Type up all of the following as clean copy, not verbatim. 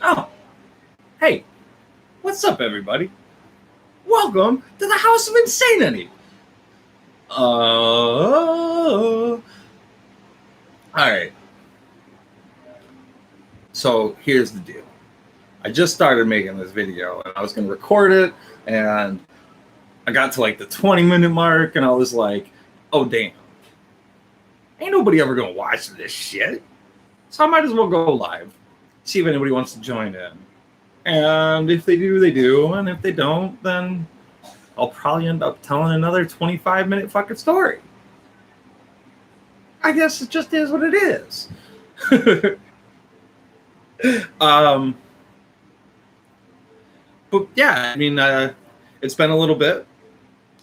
Oh, hey, what's up, everybody? Welcome to the House of Insanity. All right. So here's the deal. I just started making this video, and I was going to record it, and I got to like the 20-minute mark, and I was like, "Oh damn, ain't nobody ever going to watch this shit." So I might as well go live, see if anybody wants to join in. And if they do, they do, and if they don't, then I'll probably end up telling another 25-minute fucking story. I guess it just is what it is. um, but yeah, I mean, it's been a little bit,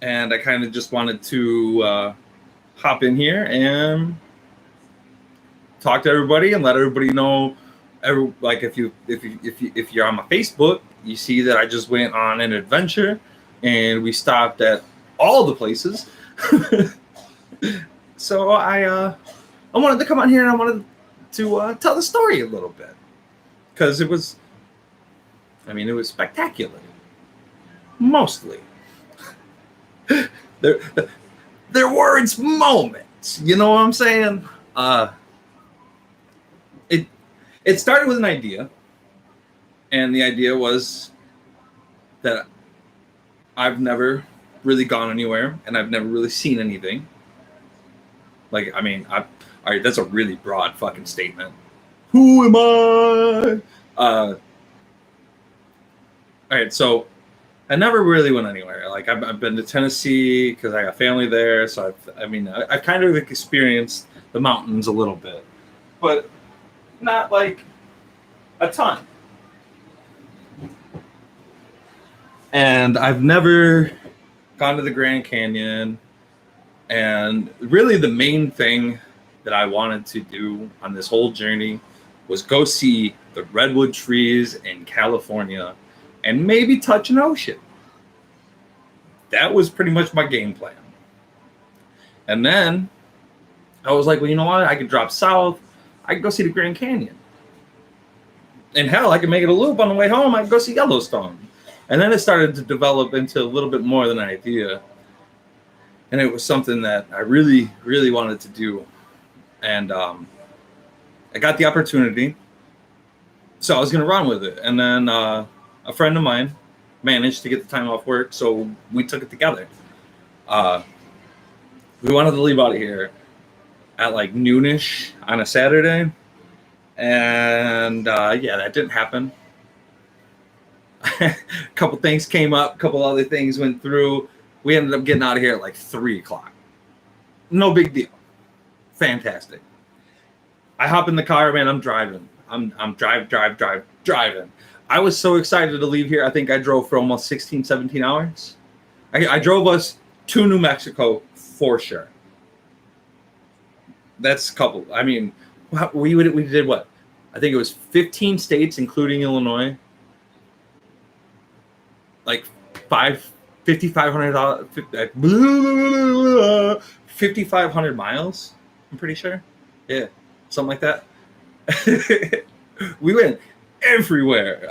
and I kind of just wanted to hop in here and talk to everybody and let everybody know. Like if you're on my Facebook, you see that I just went on an adventure, and we stopped at all the places. So I wanted to come on here, and I wanted to tell the story a little bit, because it was spectacular. Mostly. there were its moments. You know what I'm saying? It started with an idea, and the idea was that I've never really gone anywhere, and I've never really seen anything. Like, I mean, all right, that's a really broad fucking statement. Who am I? All right, so I never really went anywhere. Like, I've been to Tennessee because I got family there, so I've kind of experienced the mountains a little bit, but not like a ton. And I've never gone to the Grand Canyon. And really the main thing that I wanted to do on this whole journey was go see the redwood trees in California and maybe touch an ocean. That was pretty much my game plan. And then I was like, well, you know what? I could drop south. I could go see the Grand Canyon. And hell, I could make it a loop on the way home. I could go see Yellowstone. And then it started to develop into a little bit more than an idea. And it was something that I really, really wanted to do. And I got the opportunity. So I was going to run with it. And then a friend of mine managed to get the time off work. So we took it together. We wanted to leave out of here at like noonish on a Saturday. And yeah, that didn't happen. A couple things came up. A couple other things went through. We ended up getting out of here at like 3:00. No big deal. Fantastic. I hop in the car, man. I'm driving. I'm driving. I was so excited to leave here. I think I drove for almost 16, 17 hours. I drove us to New Mexico for sure. That's a couple. I mean, we did what? I think it was 15 states, including Illinois. Like 5,500 miles. I'm pretty sure. Yeah, something like that. We went everywhere.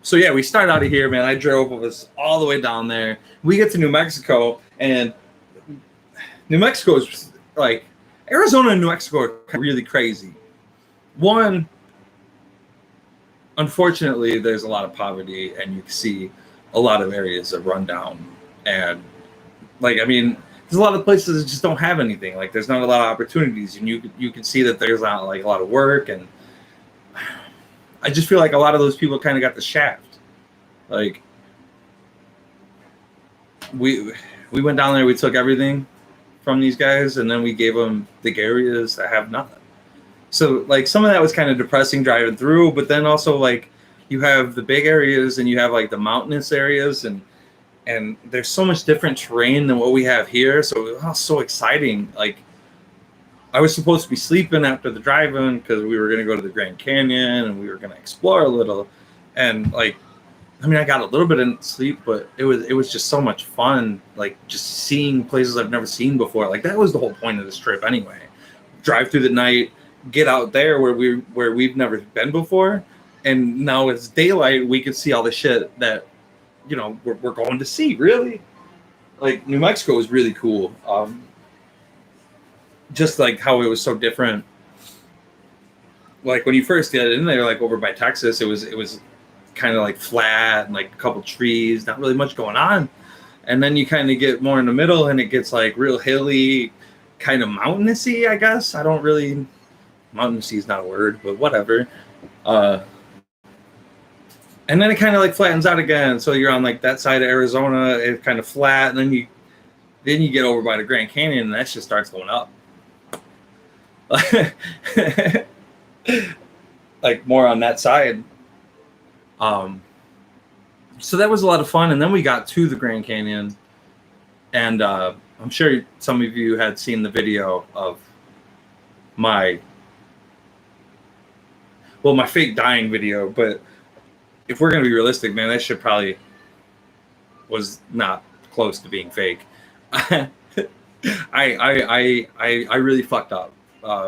So yeah, we started out of here, man. I drove us all the way down there. We get to New Mexico, and New Mexico is like Arizona and New Mexico are really crazy. One, unfortunately, there's a lot of poverty, and you can see a lot of areas of rundown. And like, I mean, there's a lot of places that just don't have anything. Like, there's not a lot of opportunities, and you can see that there's not like a lot of work. And I just feel like a lot of those people kind of got the shaft. Like, we went down there, we took everything from these guys, and then we gave them the areas that have nothing. So like some of that was kind of depressing driving through, but then also like you have the big areas and you have like the mountainous areas, and there's so much different terrain than what we have here. So it was so exciting. Like, I was supposed to be sleeping after the drive-in because we were going to go to the Grand Canyon and we were going to explore a little. And like, I mean, I got a little bit of sleep, but it was just so much fun. Like, just seeing places I've never seen before. Like, that was the whole point of this trip anyway. Drive through the night, get out there where we've never been before, and now it's daylight. We can see all the shit that we're going to see. Really, like New Mexico is really cool. Just like how it was so different. Like when you first get in there, like over by Texas, it was kind of like flat and like a couple trees, not really much going on. And then you kind of get more in the middle, and it gets like real hilly, kind of mountainousy, I guess. I don't really, mountainousy is not a word, but whatever. And then it kind of like flattens out again. So you're on like that side of Arizona, it's kind of flat, and then you get over by the Grand Canyon, and that just starts going up. Like more on that side. So that was a lot of fun. And then we got to the Grand Canyon, and I'm sure some of you had seen the video of my fake dying video, but if we're going to be realistic, man, that shit probably was not close to being fake. I really fucked up.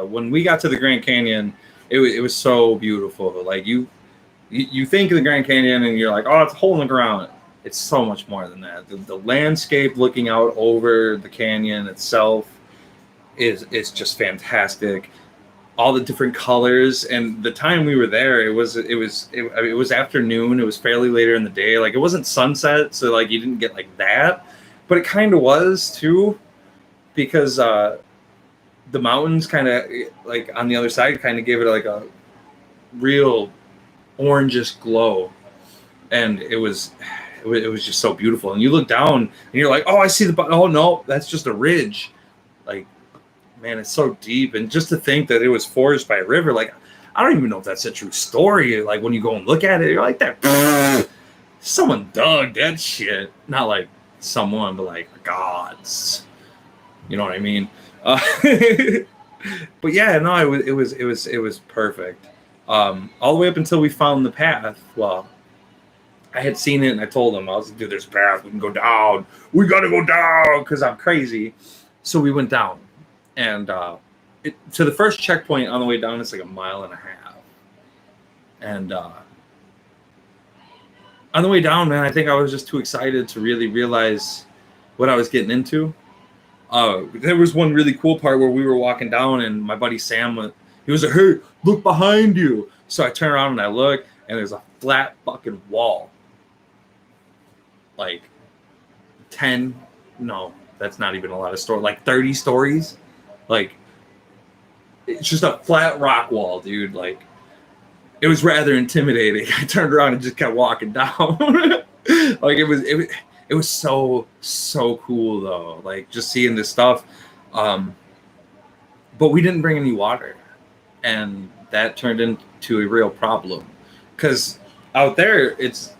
When we got to the Grand Canyon, it was so beautiful. Like you think of the Grand Canyon and you're like, oh, it's a hole in the ground. It's so much more than that. The landscape looking out over the canyon itself is just fantastic. All the different colors, and the time we were there, it was afternoon. It was fairly later in the day. Like it wasn't sunset, so like you didn't get like that, but it kind of was too, because the mountains kind of like on the other side kind of gave it like a real orangish glow, and it was just so beautiful. And you look down and you're like, oh, I see oh no, that's just a ridge. Like, man, it's so deep. And just to think that it was forged by a river, like I don't even know if that's a true story. Like when you go and look at it, you're like, that someone dug that shit. Not like someone, but like gods. You know what I mean? But yeah, no, it was perfect. All the way up until we found the path. Well, I had seen it and I told him, I was like, dude, there's a path. We can go down. We got to go down because I'm crazy. So we went down. And to the first checkpoint on the way down, it's like 1.5 miles. And on the way down, man, I think I was just too excited to really realize what I was getting into. There was one really cool part where we were walking down, and my buddy Sam, he was like, hey, look behind you. So I turn around and I look, and there's a flat fucking wall. Like 10, no, that's not even a lot of stories, like 30 stories. Like, it's just a flat rock wall, dude. Like, it was rather intimidating. I turned around and just kept walking down. Like, it was so cool, though. Like, just seeing this stuff. But we didn't bring any water. And that turned into a real problem. Because out there, it's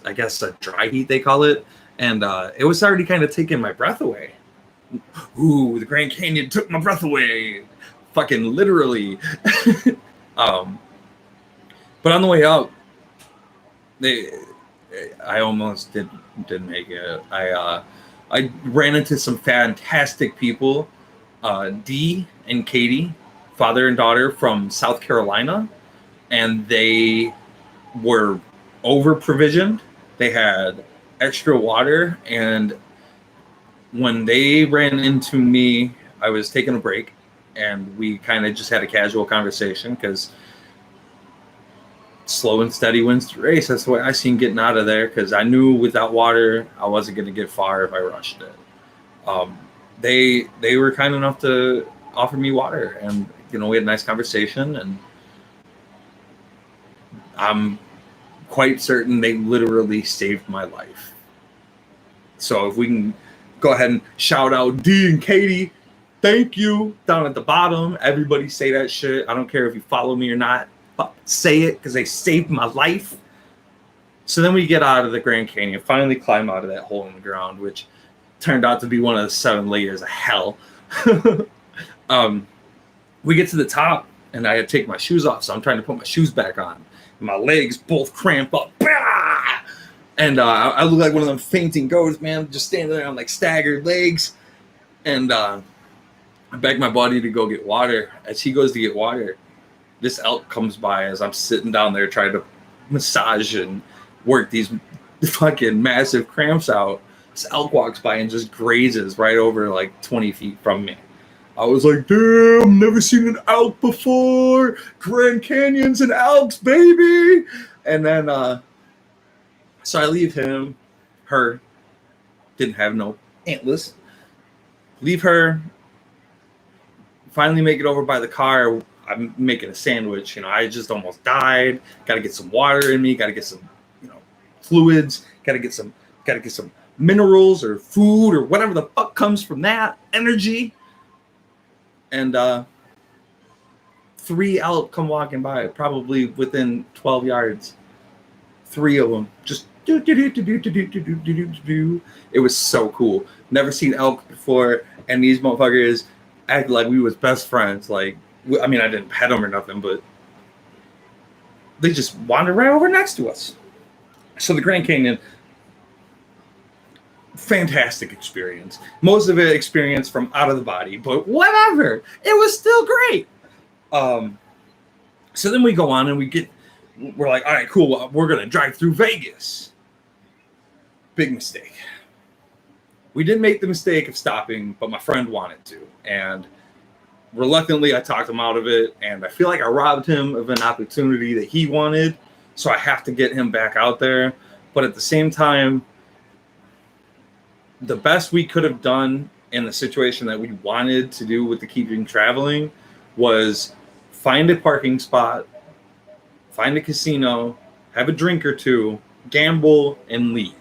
I guess a dry heat, they call it. And it was already kind of taking my breath away. Ooh, the Grand Canyon took my breath away. Fucking literally. But on the way up, I almost didn't make it. I ran into some fantastic people. Dee and Katie, father and daughter from South Carolina, and they were over provisioned. They had extra water, and when they ran into me, I was taking a break, and we kind of just had a casual conversation because slow and steady wins the race. That's the way I seen getting out of there, because I knew without water, I wasn't going to get far if I rushed it. They were kind enough to offer me water, and we had a nice conversation, and I'm quite certain they literally saved my life. So if we can go ahead and shout out Dee and Katie, thank you, down at the bottom. Everybody say that shit. I don't care if you follow me or not. But say it, because they saved my life. So then we get out of the Grand Canyon, finally climb out of that hole in the ground, which turned out to be one of the 7 layers of hell. We get to the top, and I had to take my shoes off, so I'm trying to put my shoes back on. My legs both cramp up. And I look like one of them fainting ghosts, man, just standing there on like staggered legs. And I beg my buddy to go get water. As he goes to get water, this elk comes by as I'm sitting down there trying to massage and work these fucking massive cramps out. This elk walks by and just grazes right over like 20 feet from me. I was like, damn, never seen an elk before. Grand Canyons and elks, baby. And then, so I leave him, her, didn't have no antlers. Leave her, finally make it over by the car. I'm making a sandwich. I just almost died. Got to get some water in me. Got to get some, fluids. Got to get some minerals or food or whatever the fuck comes from that energy. And 3 elk come walking by, probably within 12 yards. 3 of them just do. It was so cool. Never seen elk before, and these motherfuckers acted like we was best friends. Like, I mean, I didn't pet them or nothing, but they just wandered right over next to us. So the Grand Canyon, fantastic experience. Most of it experience from out of the body, but whatever. It was still great. So then we go on and we're like, all right, cool. We're going to drive through Vegas. Big mistake. We didn't make the mistake of stopping, but my friend wanted to. And reluctantly, I talked him out of it. And I feel like I robbed him of an opportunity that he wanted. So I have to get him back out there. But at the same time, the best we could have done in the situation that we wanted to do with the keeping traveling was find a parking spot, find a casino, have a drink or two, gamble, and leave.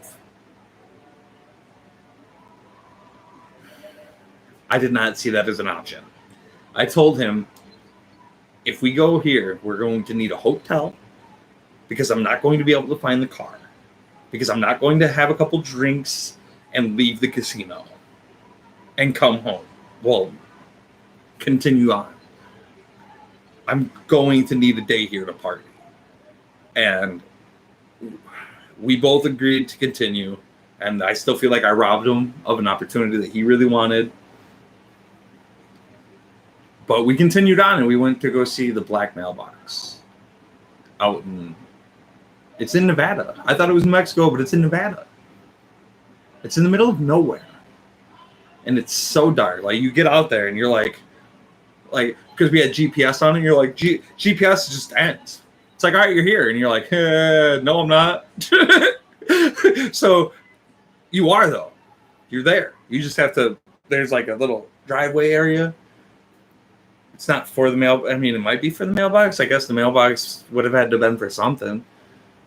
I did not see that as an option. I told him, if we go here, we're going to need a hotel because I'm not going to be able to find the car, because I'm not going to have a couple drinks and leave the casino and come home. Well, continue on. I'm going to need a day here to party. And we both agreed to continue. And I still feel like I robbed him of an opportunity that he really wanted. But we continued on and we went to go see the Black Mailbox it's in Nevada. I thought it was New Mexico, but it's in Nevada. It's in the middle of nowhere. And it's so dark. Like, you get out there and you're like, because we had GPS on it, you're like, GPS just ends. It's like, all right, you're here. And you're like, no, I'm not. So you are, though. You're there. You just have to, there's like a little driveway area. It's not for the mail. I mean, it might be for the mailbox. I guess the mailbox would have had to have been for something.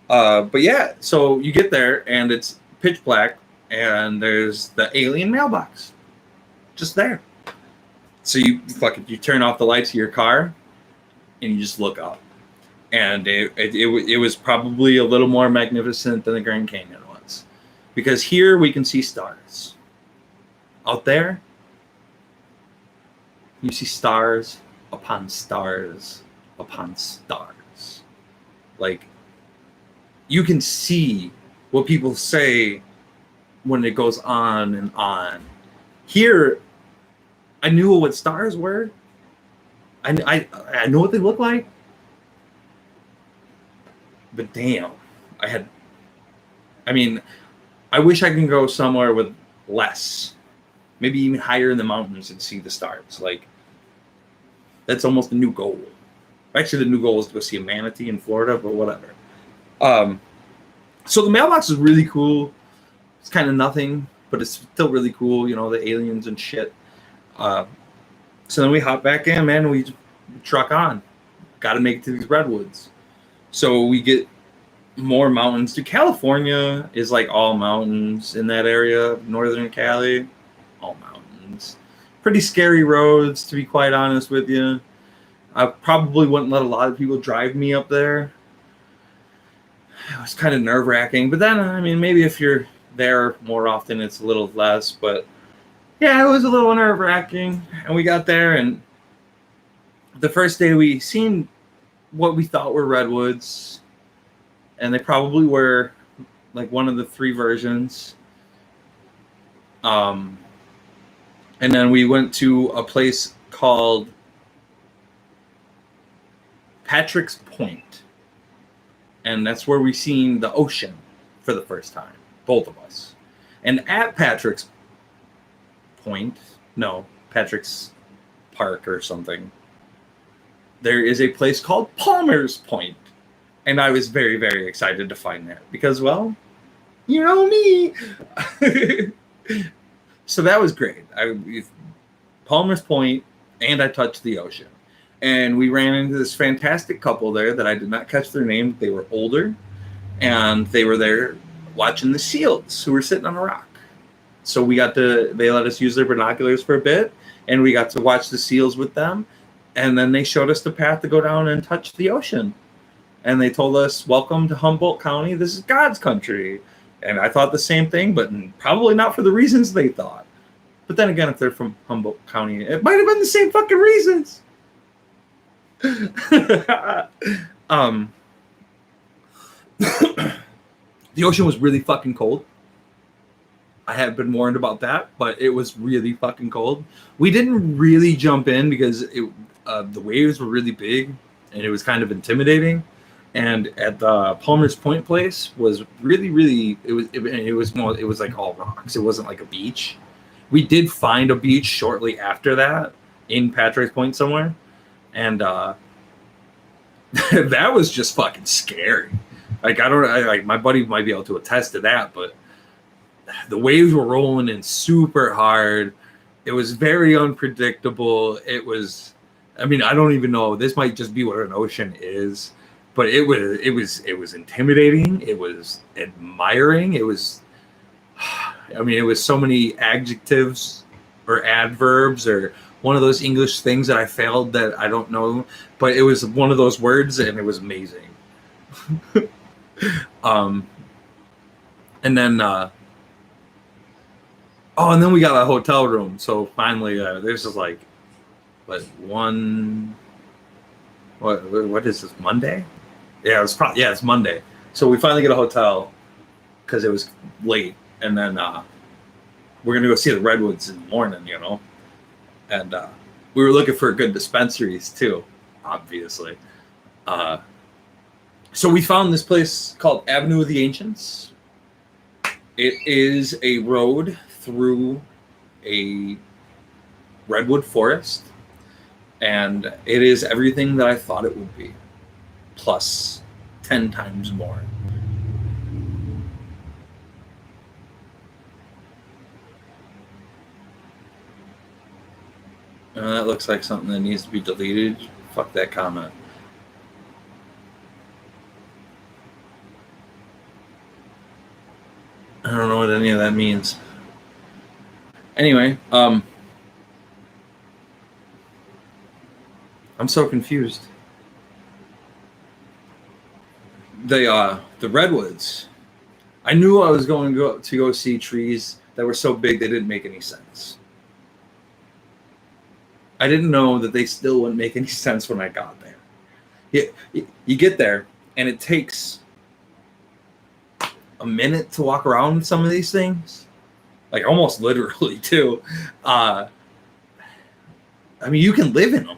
But yeah, so you get there and it's pitch black and there's the alien mailbox just there. So you turn off the lights of your car and you just look up. And it was probably a little more magnificent than the Grand Canyon was. Because here we can see stars. Out there, you see stars upon stars upon stars. Like, you can see what people say when it goes on and on. Here, I knew what stars were. I know what they look like. But damn, I wish I can go somewhere with less. Maybe even higher in the mountains and see the stars. Like, that's almost a new goal. Actually, the new goal is to go see a manatee in Florida, but whatever. So the mailbox is really cool. It's kind of nothing, but it's still really cool. You know, the aliens and shit. So then we hop back in, man. We truck on. Got to make it to these redwoods. So we get more mountains. Dude, California is like all mountains in that area. Northern Cali, all mountains. Pretty scary roads, to be quite honest with you. I probably wouldn't let a lot of people drive me up there. It was kind of nerve-wracking. But then, I mean, maybe if you're there more often, it's a little less. But yeah, it was a little nerve-wracking. And we got there, and the first day we seen what we thought were redwoods. And they probably were like one of the 3 versions. And then we went to a place called Patrick's Point, and that's where we seen the ocean for the first time, both of us. And at Patrick's Point, no, Patrick's Park or something, there is a place called Palmer's Point. And I was very, very excited to find that because, well, you know me. So that was great. Palmer's Point, and I touched the ocean. And we ran into this fantastic couple there that I did not catch their name. They were older, and they were there watching the seals who were sitting on a rock. So they let us use their binoculars for a bit, and we got to watch the seals with them. And then they showed us the path to go down and touch the ocean. And they told us, welcome to Humboldt County. This is God's country. And I thought the same thing, but probably not for the reasons they thought. But then again, if they're from Humboldt County, it might have been the same fucking reasons. The ocean was really fucking cold. I have been warned about that, but it was really fucking cold. We didn't really jump in because the waves were really big and it was kind of intimidating. And at the Palmer's Point place was really, really, it was like all rocks. It wasn't like a beach. We did find a beach shortly after that in Patrick's Point somewhere. And that was just fucking scary. Like, my buddy might be able to attest to that, but the waves were rolling in super hard. It was very unpredictable. I don't even know. This might just be what an ocean is, but it was intimidating. It was admiring. It was so many adjectives or adverbs or one of those English things that I failed that I don't know, but it was one of those words and it was amazing. And then we got a hotel room. So finally, this is like, what is this, Monday? Yeah, it's Monday. So we finally get a hotel because it was late, and then we're gonna go see the redwoods in the morning, and we were looking for good dispensaries too, obviously. So we found this place called Avenue of the Ancients. It is a road through a redwood forest, and it is everything that I thought it would be, plus 10 times more. That looks like something that needs to be deleted. Fuck that comment. I don't know what any of that means. Anyway, I'm so confused. The redwoods. I knew I was going to go see trees that were so big they didn't make any sense. I didn't know that they still wouldn't make any sense when I got there. You get there, and it takes a minute to walk around some of these things, like almost literally too. You can live in them,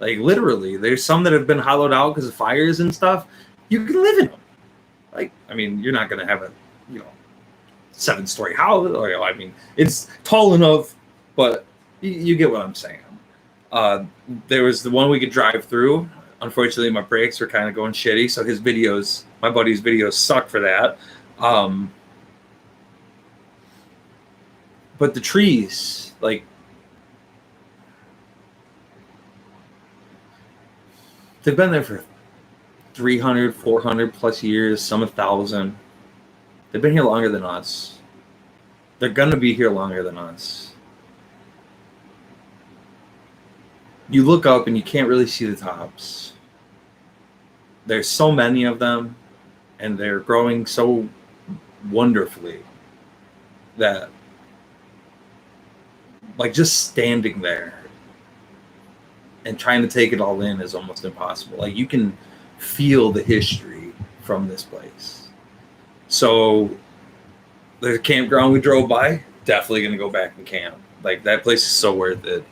like literally. There's some that have been hollowed out because of fires and stuff. You can live in them. You're not gonna have a 7-story house. It's tall enough, but you get what I'm saying. There was the one we could drive through. Unfortunately, my brakes were kind of going shitty, so my buddy's videos suck for that. But the trees, they've been there for 300, 400 plus years, some 1,000. They've been here longer than us. They're gonna be here longer than us. You look up and you can't really see the tops. There's so many of them, and they're growing so wonderfully that, just standing there and trying to take it all in is almost impossible. You can feel the history from this place. So the campground we drove by, definitely going to go back and camp. That place is so worth it.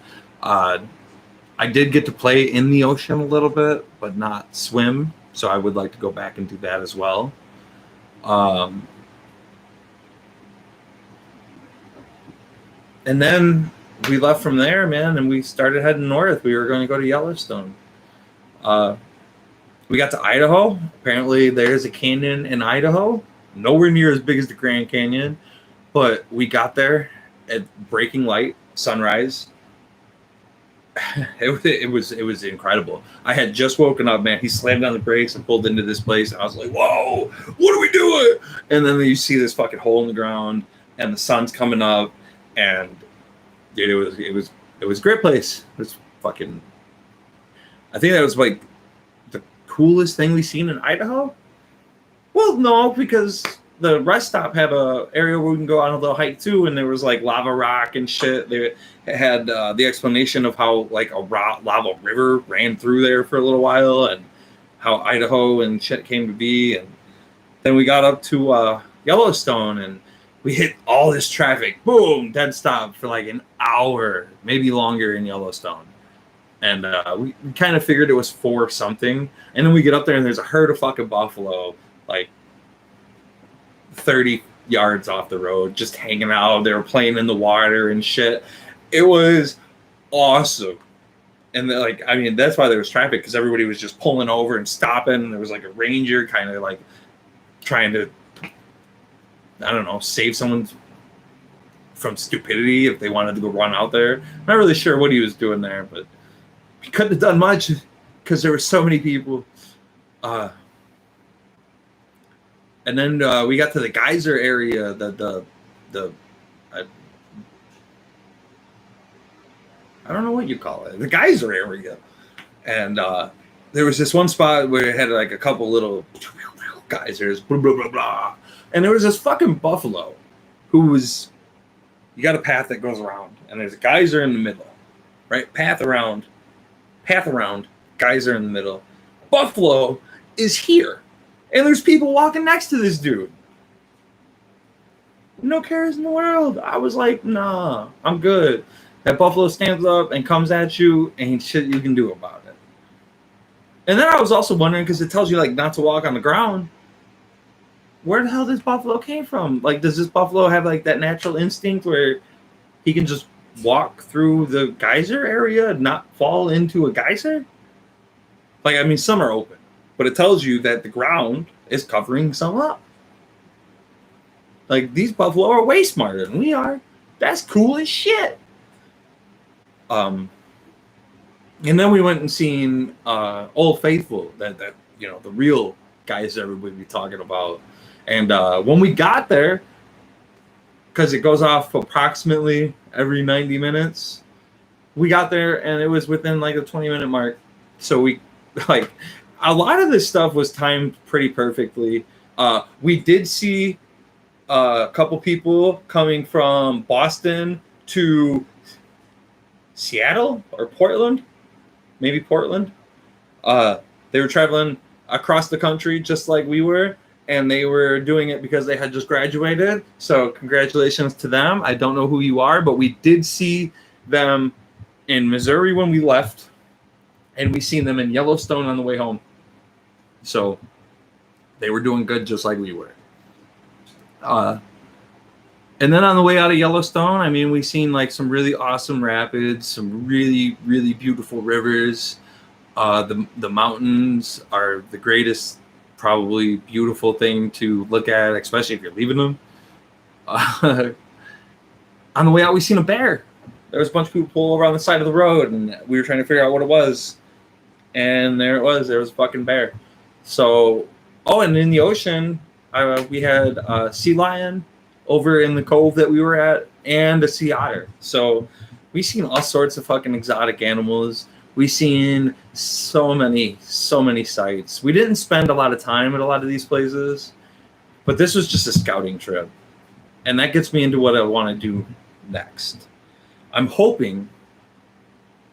I did get to play in the ocean a little bit, but not swim. So I would like to go back and do that as well. Um, and then we left from there, man, and we started heading north. We were going to go to Yellowstone. Uh, we got to Idaho. Apparently, there's a canyon in Idaho, nowhere near as big as the Grand Canyon, but we got there at breaking light, sunrise. It was incredible. I had just woken up, man. He slammed on the brakes and pulled into this place, and I was like, "Whoa, what are we doing?" And then you see this fucking hole in the ground, and the sun's coming up, and dude, it was a great place. It was fucking. I think that was like the coolest thing we've seen in Idaho. Well, no, because the rest stop had a area where we can go on a little hike too, and there was like lava rock and shit. They had the explanation of how like a lava river ran through there for a little while, and how Idaho and shit came to be. And then we got up to Yellowstone, and we hit all this traffic. Boom, dead stop for like an hour, maybe longer in Yellowstone. And we kind of figured it was for something. And then we get up there, and there's a herd of fucking buffalo, like 30 yards off the road, just hanging out. They were playing in the water and shit. It was awesome. And like, I mean, that's why there was traffic, because everybody was just pulling over and stopping. And there was like a ranger kind of like trying to, I don't know, save someone from stupidity if they wanted to go run out there. I'm not really sure what he was doing there, but he couldn't have done much because there were so many people. And then we got to the geyser area, I don't know what you call it, the geyser area. And there was this one spot where it had like a couple little geysers, blah, blah, blah, blah. And there was this fucking buffalo who was, you got a path that goes around, and there's a geyser in the middle, right? Path around, geyser in the middle. Buffalo is here. And there's people walking next to this dude. No cares in the world. I was like, nah, I'm good. That buffalo stands up and comes at you, ain't shit you can do about it. And then I was also wondering, because it tells you like not to walk on the ground, where the hell this buffalo came from? Like, does this buffalo have like that natural instinct where he can just walk through the geyser area and not fall into a geyser? Like, I mean, some are open, but it tells you that the ground is covering some up. Like, these buffalo are way smarter than we are. That's cool as shit. And then we went and seen Old Faithful, that you know, the real guys everybody be talking about. And when we got there, because it goes off approximately every 90 minutes, we got there and it was within like a 20-minute mark. So we, like, a lot of this stuff was timed pretty perfectly. We did see a couple people coming from Boston to Seattle or Portland, maybe Portland. They were traveling across the country just like we were, and they were doing it because they had just graduated. So congratulations to them. I don't know who you are, but we did see them in Missouri when we left, and we seen them in Yellowstone on the way home. So they were doing good just like we were. And then on the way out of Yellowstone, I mean, we seen like some really awesome rapids, some really, really beautiful rivers. The mountains are the greatest, probably beautiful thing to look at, especially if you're leaving them. On the way out, we seen a bear. There was a bunch of people pull over on the side of the road, and we were trying to figure out what it was. And there it was. There was a fucking bear. So, oh, and in the ocean, we had a sea lion over in the cove that we were at, and a sea otter. So we seen all sorts of fucking exotic animals. We seen so many sights. We didn't spend a lot of time at a lot of these places, but this was just a scouting trip. And that gets me into what I want to do next. I'm hoping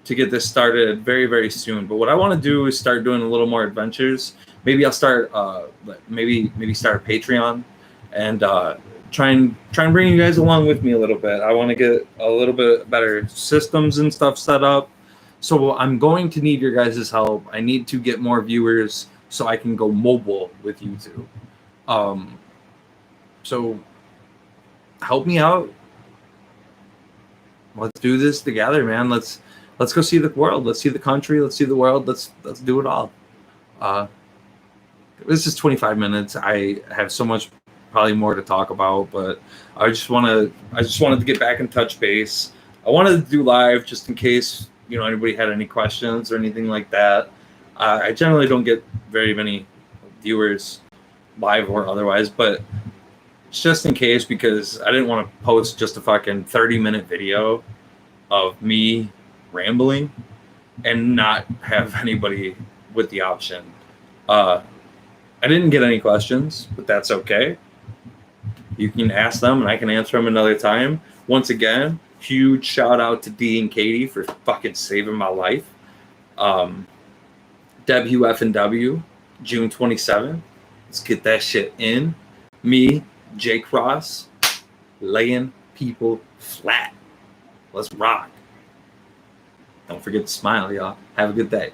to get this started very, very soon. But what I want to do is start doing a little more adventures. Maybe I'll start, maybe start a Patreon, and try and bring you guys along with me a little bit. I want to get a little bit better systems and stuff set up. So I'm going to need your guys' help. I need to get more viewers so I can go mobile with YouTube. So help me out. Let's do this together, man. Let's go see the world. Let's see the country. Let's see the world. Let's do it all. This is 25 minutes. I have so much, probably more to talk about, but I just wanted to get back and touch base. I wanted to do live just in case anybody had any questions or anything like that. I generally don't get very many viewers live or otherwise, but it's just in case, because I didn't want to post just a fucking 30-minute video of me rambling and not have anybody with the option. I didn't get any questions, but that's okay. You can ask them and I can answer them another time. Once again, huge shout out to D and Katie for fucking saving my life. WFNW, June 27th. Let's get that shit in. Me, Jake Ross, laying people flat. Let's rock. Don't forget to smile, y'all. Have a good day.